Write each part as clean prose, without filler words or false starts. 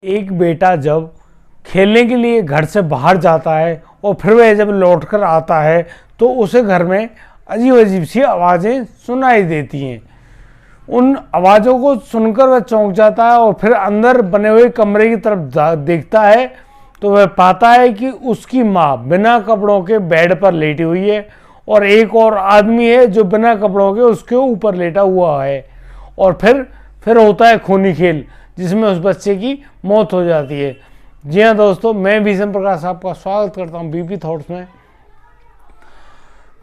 एक बेटा जब खेलने के लिए घर से बाहर जाता है और फिर वह जब लौटकर आता है तो उसे घर में अजीब अजीब सी आवाज़ें सुनाई देती हैं। उन आवाज़ों को सुनकर वह चौंक जाता है और फिर अंदर बने हुए कमरे की तरफ देखता है तो वह पाता है कि उसकी माँ बिना कपड़ों के बेड पर लेटी हुई है और एक और आदमी है जो बिना कपड़ों के उसके ऊपर लेटा हुआ है। और फिर होता है खूनी खेल जिसमें उस बच्चे की मौत हो जाती है। जी हाँ दोस्तों, मैं भीषण प्रकाश आपका स्वागत करता हूँ बीपी थॉट्स में।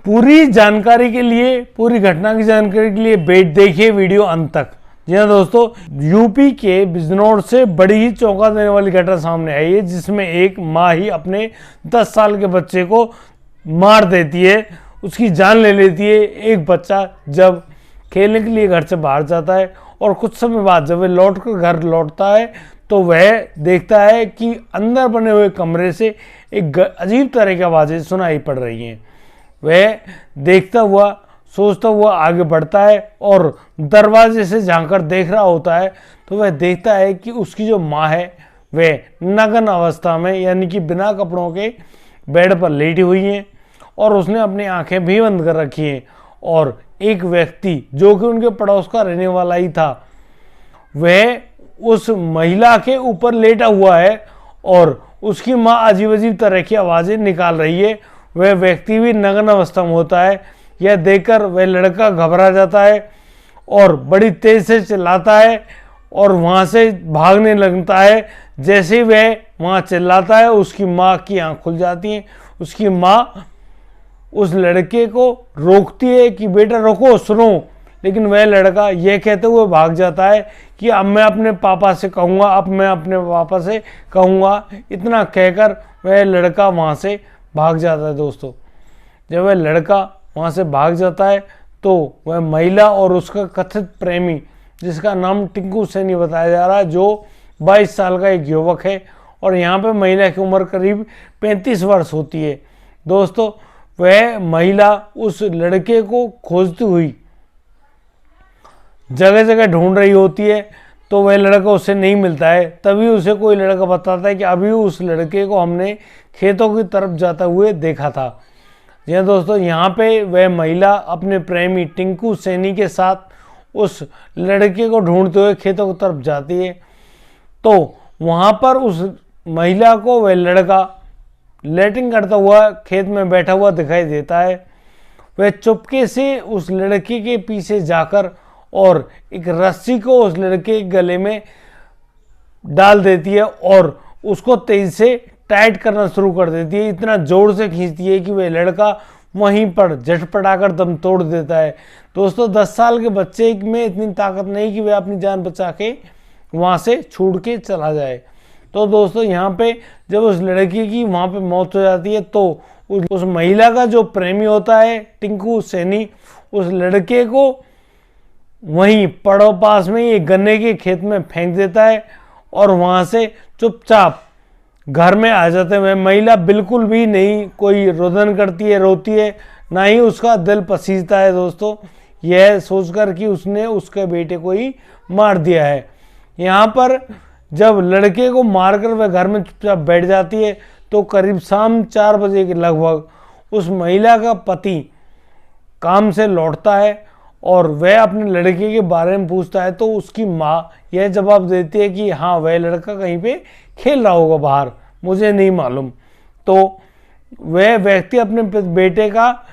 पूरी जानकारी के लिए, पूरी घटना की जानकारी के लिए देखिए वीडियो अंत तक। जी हाँ दोस्तों, यूपी के बिजनौर से बड़ी ही चौंका देने वाली घटना सामने आई है जिसमें एक माँ ही अपने 10 साल के बच्चे को मार देती है, उसकी जान ले लेती है। एक बच्चा जब खेलने के लिए घर से बाहर जाता है और कुछ समय बाद जब वह लौटकर घर लौटता है तो वह देखता है कि अंदर बने हुए कमरे से एक अजीब तरह की आवाज़ें सुनाई पड़ रही हैं। वह देखता हुआ, सोचता हुआ आगे बढ़ता है और दरवाजे से झांककर देख रहा होता है तो वह देखता है कि उसकी जो माँ है वह नग्न अवस्था में यानी कि बिना कपड़ों के बेड पर लेटी हुई हैं और उसने अपनी आंखें भी बंद कर रखी हैं। और एक व्यक्ति जो कि उनके पड़ोस का रहने वाला ही था वह उस महिला के ऊपर लेटा हुआ है और उसकी माँ अजीब अजीब तरह की आवाज़ें निकाल रही है। वह व्यक्ति भी नग्न अवस्था में होता है। यह देखकर वह लड़का घबरा जाता है और बड़ी तेज से चिल्लाता है और वहाँ से भागने लगता है। जैसे ही वह वहाँ चिल्लाता है उसकी माँ की आँख खुल जाती है। उसकी माँ उस लड़के को रोकती है कि बेटा रुको, सुनो, लेकिन वह लड़का यह कहते हुए भाग जाता है कि अब मैं अपने पापा से कहूँगा, अब मैं अपने पापा से कहूँगा। इतना कहकर वह लड़का वहाँ से भाग जाता है। दोस्तों, जब वह लड़का वहाँ से भाग जाता है तो वह महिला और उसका कथित प्रेमी, जिसका नाम टिंकू सैनी बताया जा रहा है, जो 22 साल का एक युवक है और यहाँ पर महिला की उम्र करीब 35 वर्ष होती है। दोस्तों, वह महिला उस लड़के को खोजती हुई जगह जगह ढूंढ रही होती है तो वह लड़का उससे नहीं मिलता है। तभी उसे कोई लड़का बताता है कि अभी उस लड़के को हमने खेतों की तरफ जाता हुए देखा था। जी हाँ दोस्तों, यहाँ पे वह महिला अपने प्रेमी टिंकू सैनी के साथ उस लड़के को ढूंढते हुए खेतों की तरफ जाती है तो वहाँ पर उस महिला को वह लड़का लैट्रिन करता हुआ खेत में बैठा हुआ दिखाई देता है। वह चुपके से उस लड़के के पीछे जाकर और एक रस्सी को उस लड़के के गले में डाल देती है और उसको तेज से टाइट करना शुरू कर देती है। इतना जोर से खींचती है कि वह लड़का वहीं पर झटपटाकर दम तोड़ देता है। दोस्तों, 10 साल के बच्चे में इतनी ताकत नहीं कि वह अपनी जान बचा के वहाँ से छूट के चला जाए। तो दोस्तों, यहाँ पे जब उस लड़की की वहाँ पे मौत हो जाती है तो उस महिला का जो प्रेमी होता है टिंकू सैनी उस लड़के को वहीं पास में ही गन्ने के खेत में फेंक देता है और वहाँ से चुपचाप घर में आ जाते हैं। महिला बिल्कुल भी नहीं कोई रुदन करती है, रोती है, ना ही उसका दिल पसीजता है। दोस्तों, यह सोचकर कि उसने उसके बेटे को ही मार दिया है। यहाँ पर जब लड़के को मारकर वह घर में चुपचाप बैठ जाती है तो करीब शाम 4 बजे के लगभग उस महिला का पति काम से लौटता है और वह अपने लड़के के बारे में पूछता है तो उसकी माँ यह जवाब देती है कि हाँ, वह लड़का कहीं पे खेल रहा होगा बाहर, मुझे नहीं मालूम। तो वह व्यक्ति अपने बेटे का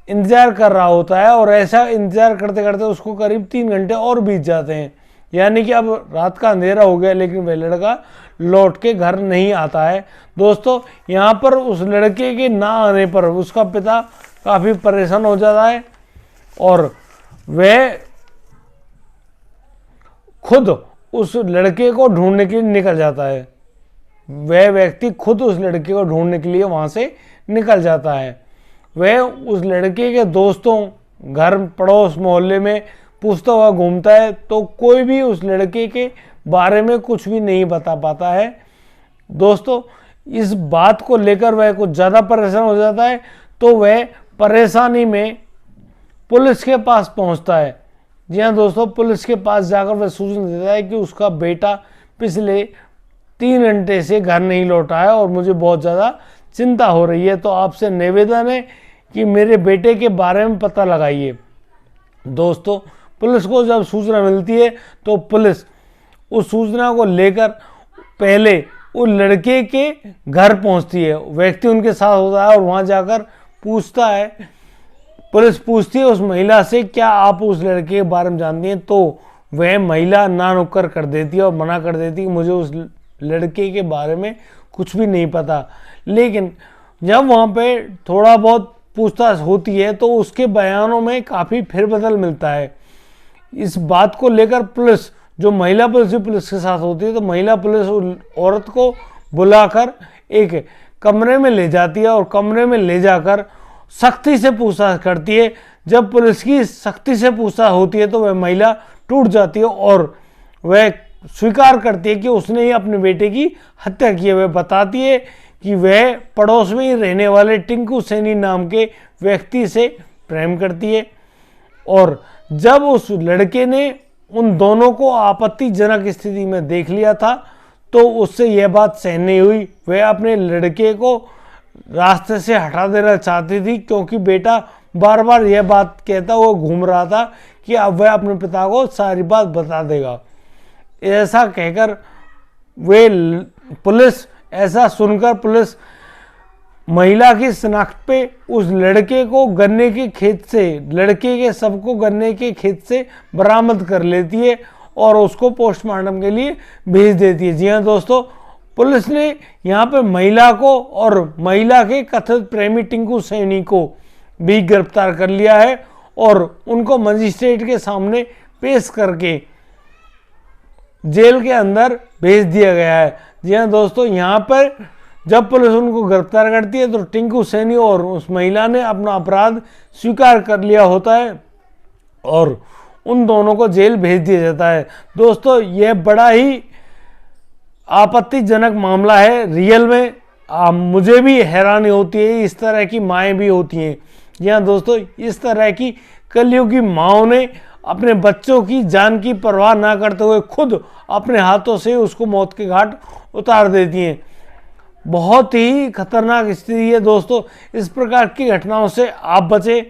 इंतज़ार कर रहा होता है और ऐसा इंतज़ार करते करते उसको करीब 3 घंटे और बीत जाते हैं। यानी कि अब रात का अंधेरा हो गया लेकिन वह लड़का लौट के घर नहीं आता है। दोस्तों, यहाँ पर उस लड़के के ना आने पर उसका पिता काफ़ी परेशान हो जाता है और वह खुद उस लड़के को ढूंढने के लिए निकल जाता है। वह व्यक्ति खुद उस लड़के को ढूंढने के लिए वहाँ से निकल जाता है। वह उस लड़के के दोस्तों, घर पड़ोस मोहल्ले में पूछता हुआ घूमता है तो कोई भी उस लड़के के बारे में कुछ भी नहीं बता पाता है। दोस्तों, इस बात को लेकर वह कुछ ज़्यादा परेशान हो जाता है तो वह परेशानी में पुलिस के पास पहुंचता है। जी हाँ दोस्तों, पुलिस के पास जाकर वह सूचना देता है कि उसका बेटा पिछले 3 घंटे से घर नहीं लौटा है और मुझे बहुत ज़्यादा चिंता हो रही है। तो आपसे निवेदन है कि मेरे बेटे के बारे में पता लगाइए। दोस्तों, पुलिस को जब सूचना मिलती है तो पुलिस उस सूचना को लेकर पहले उस लड़के के घर पहुंचती है। व्यक्ति उनके साथ होता है और वहां जाकर पूछता है, पुलिस पूछती है उस महिला से, क्या आप उस लड़के के बारे में जानती हैं? तो वह महिला ना नुक्कर कर देती है और मना कर देती है कि मुझे उस लड़के के बारे में कुछ भी नहीं पता। लेकिन जब वहाँ पे थोड़ा बहुत पूछताछ होती है तो उसके बयानों में काफ़ी फेरबदल मिलता है। इस बात को लेकर पुलिस, जो महिला पुलिस के साथ होती है, तो महिला पुलिस उस औरत को बुलाकर एक कमरे में ले जाती है और कमरे में ले जाकर सख्ती से पूछताछ करती है। जब पुलिस की सख्ती से पूछताछ होती है तो वह महिला टूट जाती है और वह स्वीकार करती है कि उसने ही अपने बेटे की हत्या की है। वह बताती है कि वह पड़ोस में ही रहने वाले टिंकू सैनी नाम के व्यक्ति से प्रेम करती है और जब उस लड़के ने उन दोनों को आपत्तिजनक स्थिति में देख लिया था तो उससे यह बात सहन नहीं हुई। वह अपने लड़के को रास्ते से हटा देना चाहती थी क्योंकि बेटा बार बार यह बात कहता हुआ घूम रहा था कि अब वह अपने पिता को सारी बात बता देगा। ऐसा कहकर वे पुलिस, ऐसा सुनकर पुलिस महिला की शिनाख्त पे उस लड़के को गन्ने के खेत से, लड़के के शव को गन्ने के खेत से बरामद कर लेती है और उसको पोस्टमार्टम के लिए भेज देती है। जी हाँ दोस्तों, पुलिस ने यहाँ पे महिला को और महिला के कथित प्रेमी टिंकू सैनी को भी गिरफ्तार कर लिया है और उनको मजिस्ट्रेट के सामने पेश करके जेल के अंदर भेज दिया गया है। जी हाँ दोस्तों, यहाँ पर जब पुलिस उनको गिरफ्तार करती है तो टिंकू सैनी और उस महिला ने अपना अपराध स्वीकार कर लिया होता है और उन दोनों को जेल भेज दिया जाता है। दोस्तों, यह बड़ा ही आपत्तिजनक मामला है। रियल में मुझे भी हैरानी होती है, इस तरह की माएँ भी होती हैं। जी हाँ दोस्तों, इस तरह की कलयुगी माओं ने अपने बच्चों की जान की परवाह ना करते हुए खुद अपने हाथों से उसको मौत के घाट उतार देती हैं। बहुत ही खतरनाक स्थिति है दोस्तों। इस प्रकार की घटनाओं से आप बचें,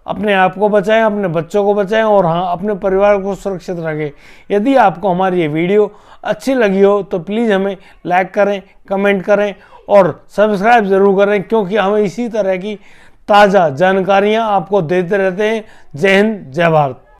अपने आप को बचाएं, अपने बच्चों को बचाएं और हाँ, अपने परिवार को सुरक्षित रखें। यदि आपको हमारी ये वीडियो अच्छी लगी हो तो प्लीज़ हमें लाइक करें, कमेंट करें और सब्सक्राइब ज़रूर करें, क्योंकि हमें इसी तरह की ताज़ा जानकारियाँ आपको देते रहते हैं। जय हिंद, जय भारत।